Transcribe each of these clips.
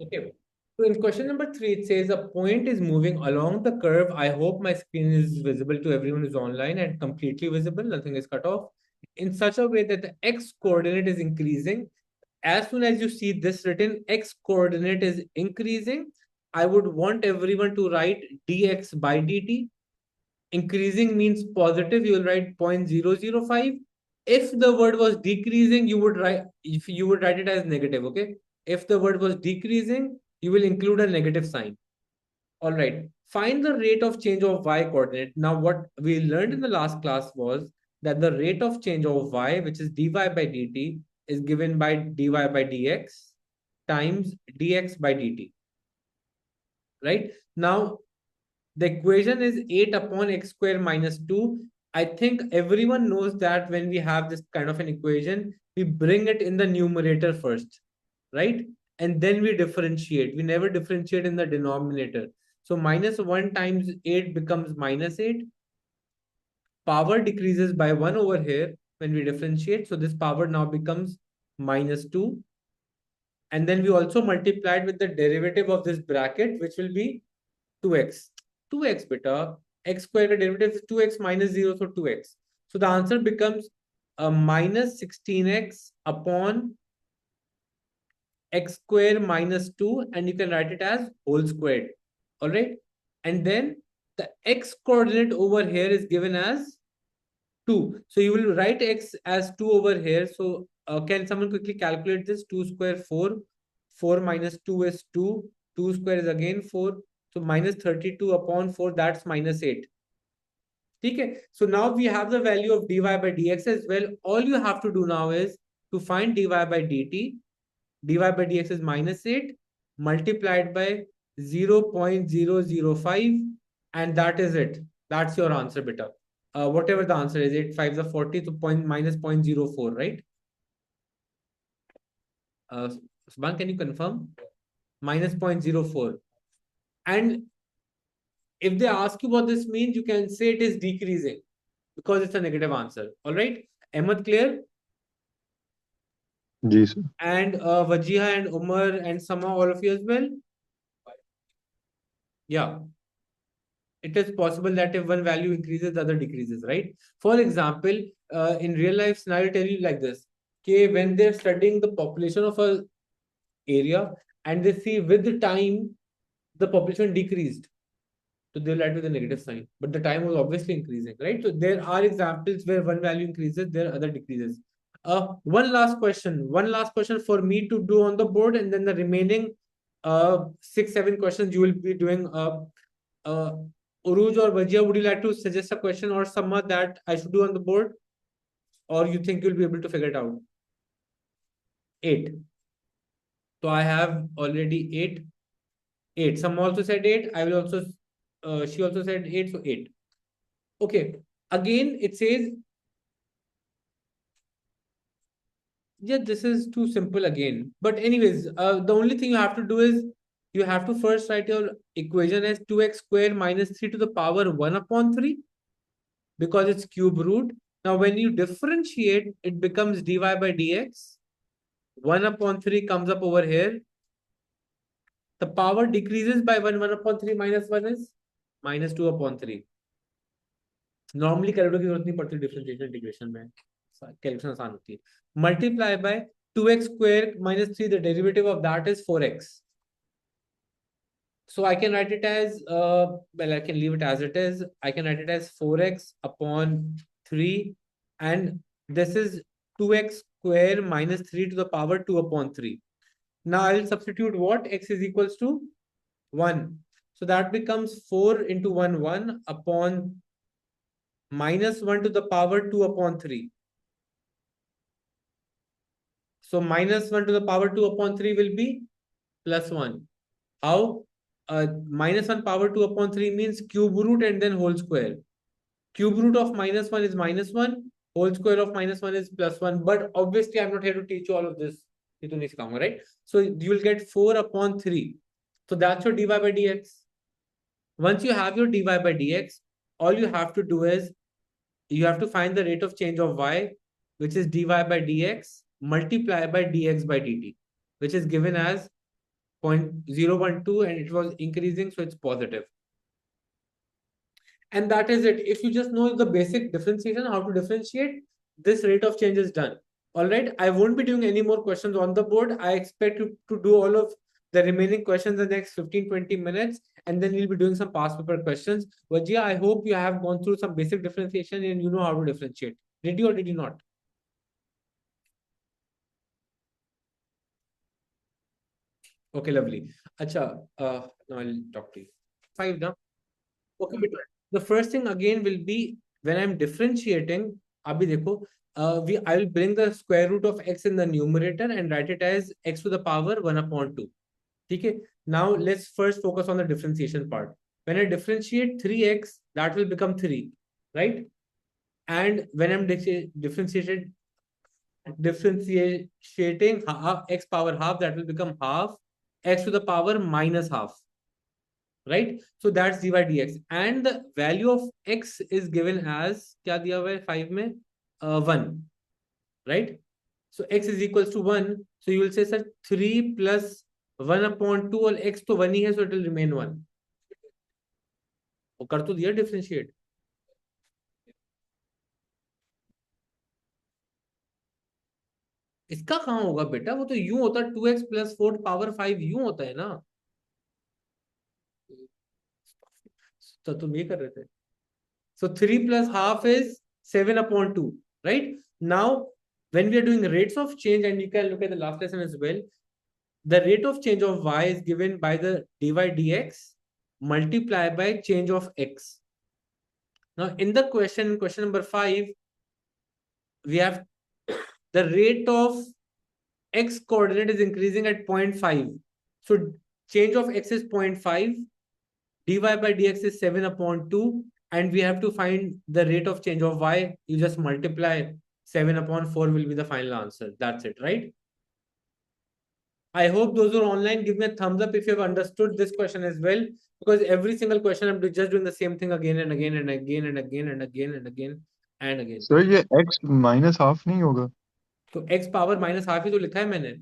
Okay. So in question number 3, it says a point is moving along the curve. I hope my screen is visible to everyone who's online and completely visible. Nothing is cut off. In such a way that the x coordinate is increasing. As soon as you see this written, x coordinate is increasing, I would want everyone to write dx by dt. Increasing means positive, you will write 0.005. If the word was decreasing, you would write it as negative. Okay. If the word was decreasing, you will include a negative sign. All right. Find the rate of change of y coordinate. Now, what we learned in the last class was that the rate of change of y, which is dy by dt, is given by dy by dx times dx by dt. Right? Now, the equation is 8 upon x square minus 2. I think everyone knows that when we have this kind of an equation, we bring it in the numerator first, right? And then we differentiate. We never differentiate in the denominator. So minus 1 times 8 becomes minus 8. Power decreases by 1 over here when we differentiate. So this power now becomes minus 2. And then we also multiplied with the derivative of this bracket, which will be 2x. 2x beta, x square ka derivative is 2x minus 0, so 2x. So the answer becomes a minus 16x upon x square minus 2, and you can write it as whole squared. All right. And then the x coordinate over here is given as 2. So you will write x as 2 over here. So can someone quickly calculate this? 2 square 4. 4 minus 2 is 2. 2 square is again 4. So minus 32 upon 4, that's minus 8. Okay. So now we have the value of dy by dx as well. All you have to do now is to find dy by dt. Dy by dx is minus 8 multiplied by 0.005, and that is it. That's your answer, beta. Whatever the answer is, 8 5 is 40, so minus 0.04, right? Subhan, can you confirm? Minus 0.04. And if they ask you what this means, you can say it is decreasing because it's a negative answer. All right. Ahmed, clear? जी sir. And Wajiha and Umar and Sama, all of you as well? Yeah. It is possible that if one value increases, the other decreases, right? For example, in real life scenario, tell you like this. Okay, when they're studying the population of a area and they see with the time the population decreased, so they'll write with a negative sign. But the time was obviously increasing, right? So there are examples where one value increases, there other decreases. One last question. One last question for me to do on the board, and then the remaining 6, 7 questions you will be doing. Uh, Uruj or Vajia, would you like to suggest a question or some that I should do on the board? Or you think you'll be able to figure it out? 8. So I have already 8. 8. Some also said 8. I will also, she also said 8. So 8. Okay. Again, it says, yeah, this is too simple again. But anyways, the only thing you have to do is you have to first write your equation as 2x square minus 3 to the power 1 upon 3 because it's cube root. Now, when you differentiate, it becomes dy by dx. 1 upon 3 comes up over here. The power decreases by 1. 1 upon 3 minus 1 is minus 2 upon 3. Normally calculator की जरूरत नहीं पड़ती differentiation integration में calculation आसान होती है multiply by 2x square minus 3 the derivative of that is 4x. So I can write it as well, I can leave it as it is. I can write it as 4x upon 3, and this is 2x square minus 3 to the power 2 upon 3. Now I'll substitute what x is equals to 1. So that becomes 4 into 1 1 upon minus 1 to the power 2 upon 3. So minus 1 to the power 2 upon 3 will be plus 1. How? Minus 1 power 2 upon 3 means cube root and then whole square. Cube root of minus 1 is minus 1. Whole square of minus 1 is plus 1. But obviously, I'm not here to teach you all of this. Right? So you will get 4 upon 3. So that's your dy by dx. Once you have your dy by dx, all you have to do is you have to find the rate of change of y, which is dy by dx multiply by dx by dt, which is given as 0.012 and it was increasing, so it's positive. And that is it. If you just know the basic differentiation, how to differentiate, this rate of change is done. All right. I won't be doing any more questions on the board. I expect you to do all of the remaining questions in the next 15-20 minutes, and then we'll be doing some past paper questions. Vajia, I hope you have gone through some basic differentiation and you know how to differentiate. Did you or did you not? Okay, lovely. Acha, now I'll talk to you. 5 now. Okay, but the first thing again will be when I'm differentiating, abhi dekho, I will bring the square root of x in the numerator and write it as x to the power 1 upon 2. Okay. Now let's first focus on the differentiation part. When I differentiate 3x, that will become 3, right? And when I'm differentiating x power half, that will become half x to the power minus half, right? So that's dy dx, and the value of x is given as kya diya hua hai 5 mein 1, right? So x is equals to 1, so you will say sir 3 plus 1 upon 2 और x तो 1 ही है, so it will remain 1. वो कर तो दिया differentiate. इसका कहाँ होगा बेटा, वो तो यूं होता है 2x प्लस 4 पावर 5 यूं होता है ना, तो तुम ये कर रहे थे. So 3 plus half is 7 upon 2, right? Now, when we are doing rates of change, and you can look at the last lesson as well, the rate of change of y is given by the dy dx multiplied by change of x. Now, in the question number 5, we have the rate of x coordinate is increasing at 0.5. So, change of x is 0.5, dy by dx is 7 upon 2, and we have to find the rate of change of y. You just multiply 7 upon 4 will be the final answer. That's it, right? I hope those who are online give me a thumbs up if you have understood this question as well, because every single question I'm just doing the same thing again and again and again and again and again and again and again. Sir ये x minus half नहीं होगा? तो x power minus half ही तो लिखा है मैंने.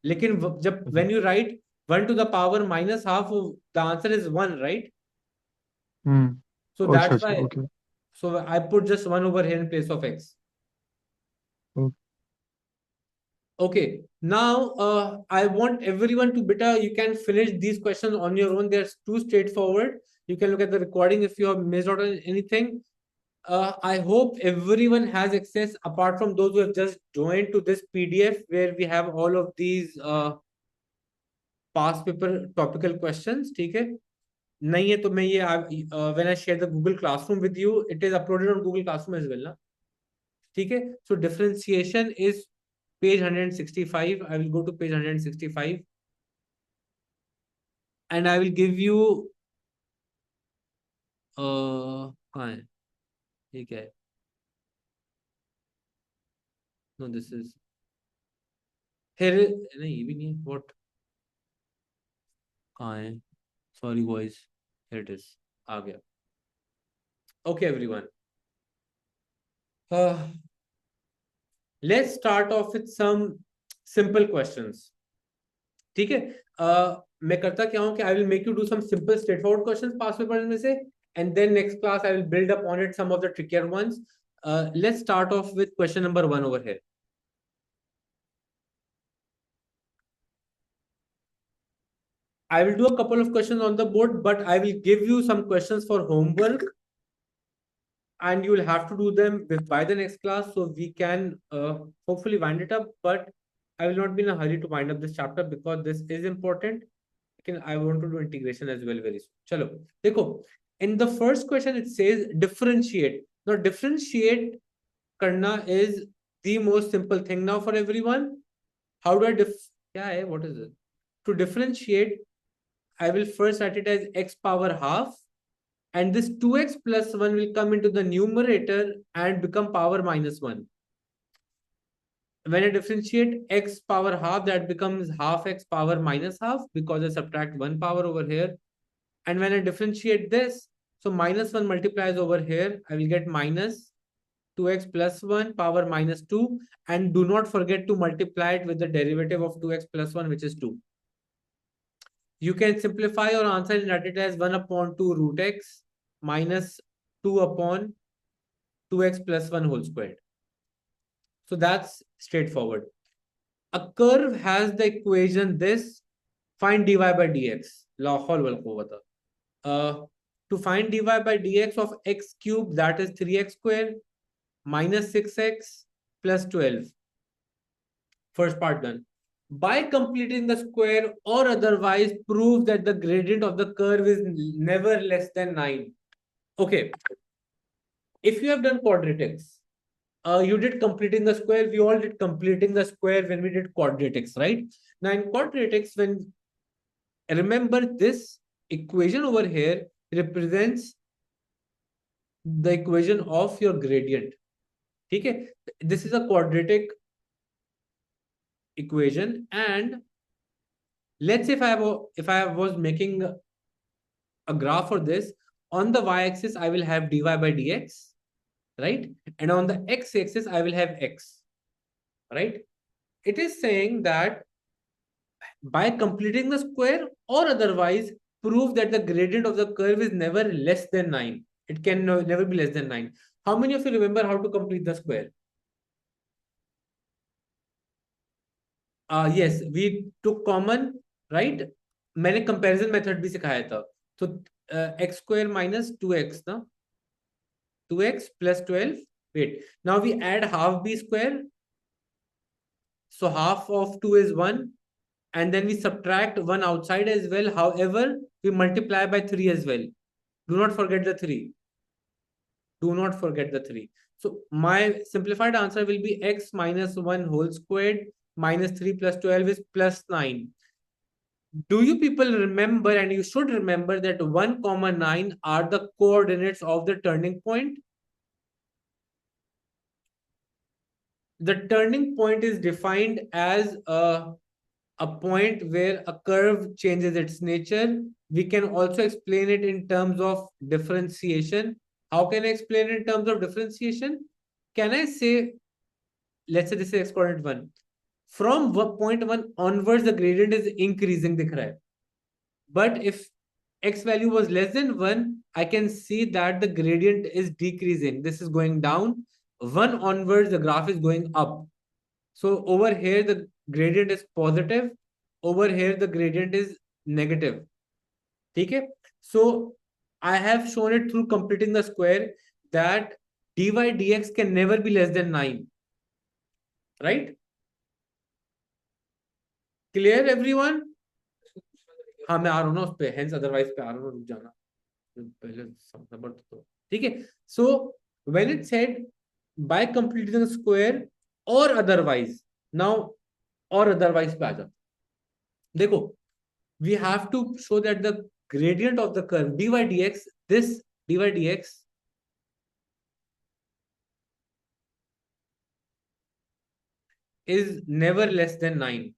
लेकिन जब when you write 1 to the power minus half, the answer is 1, right? So अच्छा that's अच्छा why. Okay. So I put just 1 over here in place of x. Okay, now I want everyone to beta, you can finish these questions on your own. They're too straightforward. You can look at the recording if you have missed out on anything. I hope everyone has access, apart from those who have just joined, to this PDF where we have all of these past paper topical questions. ठीक है? नहीं है तो मैं ये when I share the Google Classroom with you, it is uploaded on Google Classroom as well, ना? ठीक है? So differentiation is page 165. I will go to page 165 and I will give you कहाँ है ये, क्या है? No, this is here. नहीं, ये भी नहीं है. What? कहाँ है? Sorry guys, here it is. आ गया. Okay everyone, let's start off with some simple questions. ठीक है? मैं करता क्या हूँ कि I will make you do some simple straightforward questions past paper में से, and then next class I will build up on it some of the trickier ones. Let's start off with question number 1 over here. I will do a couple of questions on the board, but I will give you some questions for homework and you will have to do them by the next class, so we can hopefully wind it up. But I will not be in a hurry to wind up this chapter because this is important. I want to do integration as well very soon. Chalo, देखो, in the first question it says differentiate. Now differentiate karna is the most simple thing now for everyone. How do I what is it? To differentiate, I will first write it as x power half, and this 2x plus 1 will come into the numerator and become power minus 1. When I differentiate x power half, that becomes half x power minus half because I subtract 1 power over here. And when I differentiate this, so minus 1 multiplies over here, I will get minus 2x plus 1 power minus 2, and do not forget to multiply it with the derivative of 2x plus 1, which is 2. You can simplify your answer and write it as 1 upon 2 root x minus 2 upon 2x plus 1 whole squared. So that's straightforward. A curve has the equation this, find dy by dx. La hawl wal quwwata. To find dy by dx of x cube, that is 3x square minus 6x plus 12. First part done. By completing the square or otherwise prove that the gradient of the curve is never less than 9. Okay. If you have done quadratics, you did completing the square. We all did completing the square when we did quadratics, right? Now in quadratics, when remember this equation over here represents the equation of your gradient. Okay, this is a quadratic equation, and let's say if I was making a graph for this, on the y-axis I will have dy by dx, right? And on the x-axis I will have x, right? It is saying that by completing the square or otherwise prove that the gradient of the curve is never less than 9. It can never be less than 9. How many of you remember how to complete the square? Yes, we took common, right? मैंने comparison method भी सिखाया था. So x square minus 2x, ना? 2x plus 12. Wait, now we add half b square. So half of 2 is 1. And then we subtract 1 outside as well. However, we multiply by 3 as well. Do not forget the 3. Do not forget the 3. So my simplified answer will be x minus 1 whole squared minus 3 plus 12 is plus 9. Do you people remember, and you should remember, that 1 comma 9 are the coordinates of the turning point? The turning point is defined as a point where a curve changes its nature. We can also explain it in terms of differentiation. How can I explain it in terms of differentiation? Can I say, let's say this is x coordinate 1. From point 1 onwards, the gradient is increasing, dikh raha hai. But if x value was less than 1, I can see that the gradient is decreasing. This is going down. 1 onwards, the graph is going up. So over here, the gradient is positive. Over here, the gradient is negative. Okay? So I have shown it through completing the square that dy dx can never be less than 9. Right? Clear, everyone? हाँ मैं आ रहा हूँ ना उस पे, hence otherwise पे आ रहा हूँ, रुक जाना पहले नंबर तो ठीक है. So when it said by completing the square or otherwise, now or otherwise पे आ जाओ. देखो, we have to show that the gradient of the curve dy dx, this dy dx is never less than 9.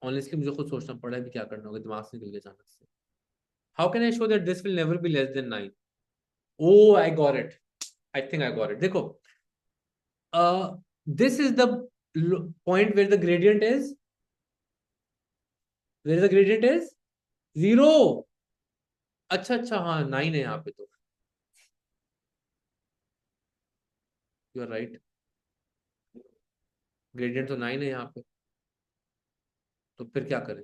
Honestly मुझे खुद सोचना पड़ा है कि क्या करना होगा, दिमाग से निकल गया अचानक से. How can I show that this will never be less than 9? Oh, I got it. I think I got it. देखो, this is the point where the gradient is, 0. अच्छा अच्छा, हाँ 9 है यहाँ पे तो. You are right. ग्रेडियंट तो 9 है यहाँ पे. तो फिर क्या करें?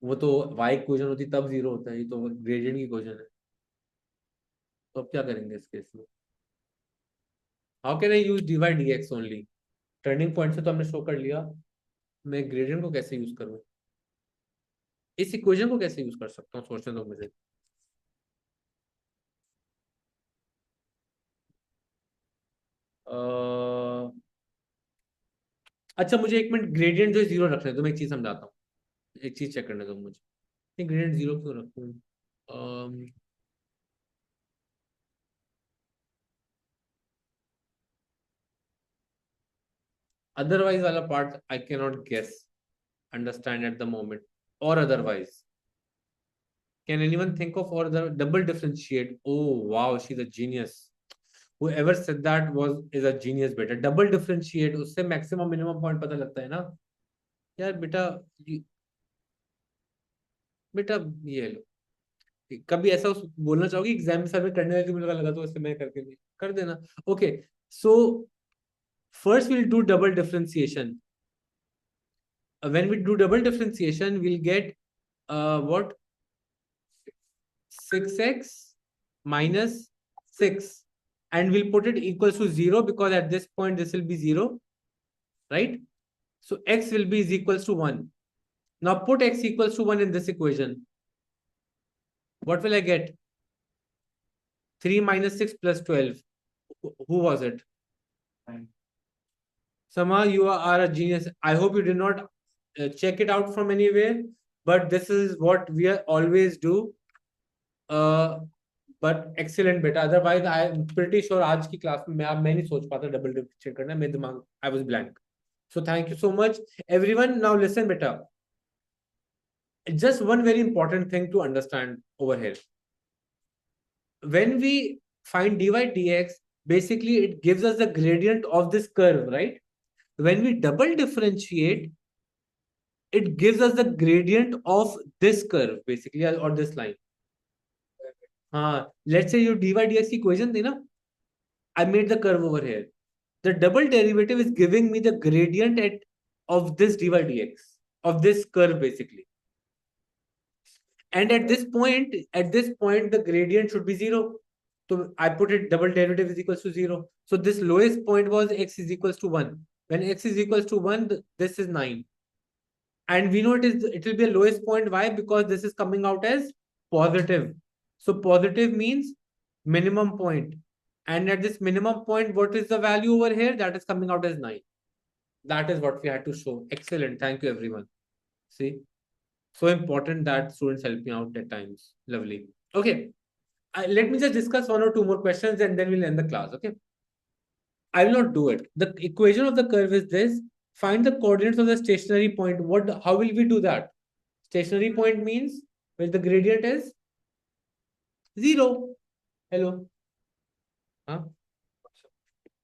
वो तो y इक्वेशन होती तब 0 होता है, ये तो ग्रेडियंट की इक्वेशन है. तो अब क्या करेंगे इस केस में? How can I use dy dx only? Turning point से तो हमने शो कर लिया. मैं ग्रेडियंट को कैसे यूज करूँ? इस इक्वेशन को कैसे यूज कर सकता हूँ, सोचने दो मुझे. अच्छा मुझे एक मिनट ग्रेडियंट जो 0 रखने दो, मैं एक चीज समझाता हूँ. एक चीज चेक करने दो मुझे. ग्रेडियंट 0 क्यों रखूँ? Otherwise वाला part I cannot guess, understand at the moment. Or otherwise, can anyone think of or the double differentiate? Oh wow, she's a genius. whoever said that is a genius बेटा. Double differentiate, उससे maximum minimum point पता लगता है ना यार बेटा. बेटा ये लो, कभी ऐसा बोलना चाहोगे एग्जाम में सर में करने वाली मुझे लगा तो इससे मैं करके नहीं कर देना. Okay, so first we'll do double differentiation. When we do double differentiation, we'll get what? 6x minus 6. And we'll put it equals to 0 because at this point this will be 0, right? So x will be is equals to 1. Now put x equals to 1 in this equation. What will I get? 3 minus 6 plus 12. Who was it? Sama, you are a genius. I hope you did not check it out from anywhere, but this is what we always do. But excellent बेटा. Otherwise, I am pretty sure आज की class में मैं नहीं सोच पाता double differentiate करना. मेरे दिमाग I was blank. So thank you so much, everyone. Now listen, बेटा. Just one very important thing to understand over here. When we find dy dx, basically it gives us the gradient of this curve, right? When we double differentiate, it gives us the gradient of this curve, basically, or this line. Let's say your dy dx equation, I made the curve over here. The double derivative is giving me the gradient of this dy dx, of this curve, basically. And at this point, the gradient should be 0. So I put it double derivative is equals to 0. So this lowest point was x is equals to 1. When x is equals to 1, this is 9. And we know it will be a lowest point. Why? Because this is coming out as positive. So positive means minimum point. And at this minimum point, what is the value over here? That is coming out as 9. That is what we had to show. Excellent. Thank you, everyone. See? So important that students help me out at times. Lovely. Okay. Let me just discuss one or two more questions and then we'll end the class. Okay. I will not do it. The equation of the curve is this. Find the coordinates of the stationary point. How will we do that? Stationary point means where the gradient is 0. Hello. Huh?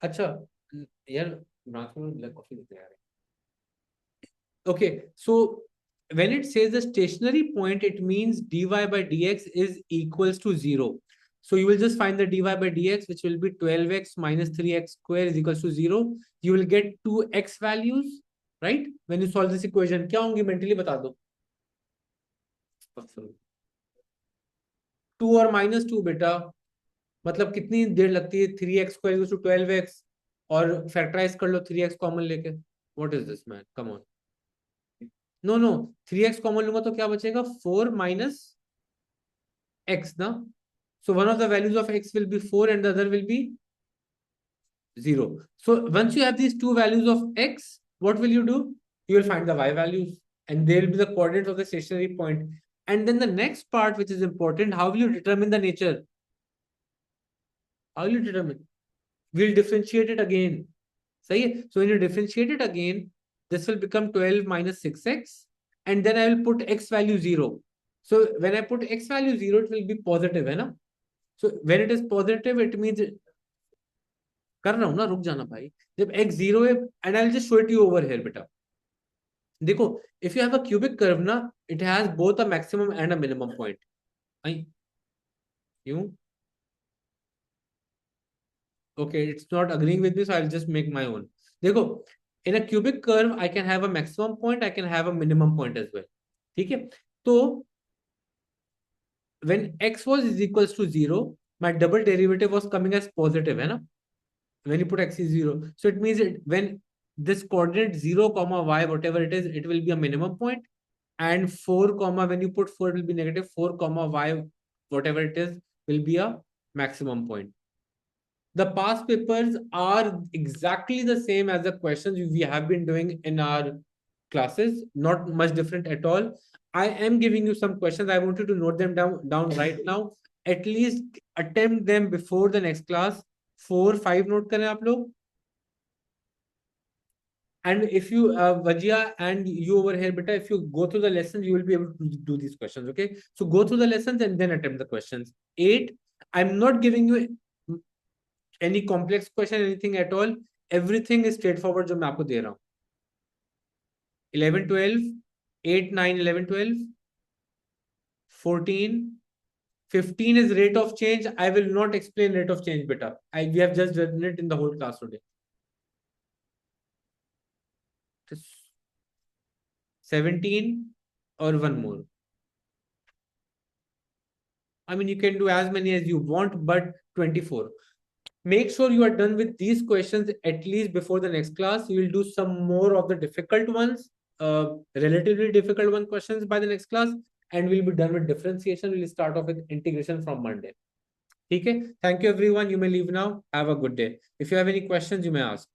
Acha. Yeah. Okay. So when it says the stationary point, it means dy by dx is equals to 0. So you will just find the dy by dx, which will be 12x minus 3x square is equals to 0. You will get 2x values, right? When you solve this equation, क्या होंगे mentally बता दो. 2 और minus 2 बेटा, मतलब कितनी देर लगती है? 3x square equals to 12x और factorize कर लो 3x कॉमन लेके. What is this, man? Come on. No, 3x common लूंगा तो क्या बचेगा? 4 minus x ना. So one of the values of x will be 4 and the other will be 0. So once you have these two values of x, what will you do? You will find the y values and they will be the coordinates of the stationary point. And then the next part, which is important, how will you determine the nature? How will you determine? We'll differentiate it again. So when you differentiate it again, this will become 12 minus 6x and then I will put x value 0. So when I put x value 0, it will be positive, है ना? So when it is positive, it means कर रहा हूं ना, रुक जाना भाई. जब x 0 है, and I'll just show it to you over here, बेटा. देखो, if you have a cubic curve ना, it has both a maximum and a minimum point. You? Okay, it's not agreeing with me, so I'll just make my own. देखो, in a cubic curve, I can have a maximum point, I can have a minimum point as well. ठीक है? तो when x was is equals to 0, my double derivative was coming as positive, है ना? When you put x is 0. So it means when this coordinate 0 comma y, whatever it is, it will be a minimum point. And 4 comma, when you put 4, it will be negative. 4 comma y, whatever it is, will be a maximum point. The past papers are exactly the same as the questions we have been doing in our classes, not much different at all. I am giving you some questions. I want you to note them down right now. At least attempt them before the next class. 4-5 note करें आप लोग. And if you, Vajia and you over here, beta, if you go through the lessons, you will be able to do these questions, okay? So go through the lessons and then attempt the questions. 8, I'm not giving you Any complex question, anything at all? Everything is straightforward जो मैं आपको दे रहा हूँ. 11, 12, 8, 9, 11, 12, 14, 15 is rate of change. I will not explain rate of change, beta. We have just done it in the whole class today. 17 or one more. I mean, you can do as many as you want, but 24. Make sure you are done with these questions at least before the next class. You will do some more of the difficult ones, relatively difficult one questions by the next class, and we'll be done with differentiation. We'll start off with integration from Monday. Okay. Thank you, everyone. You may leave now. Have a good day. If you have any questions, you may ask.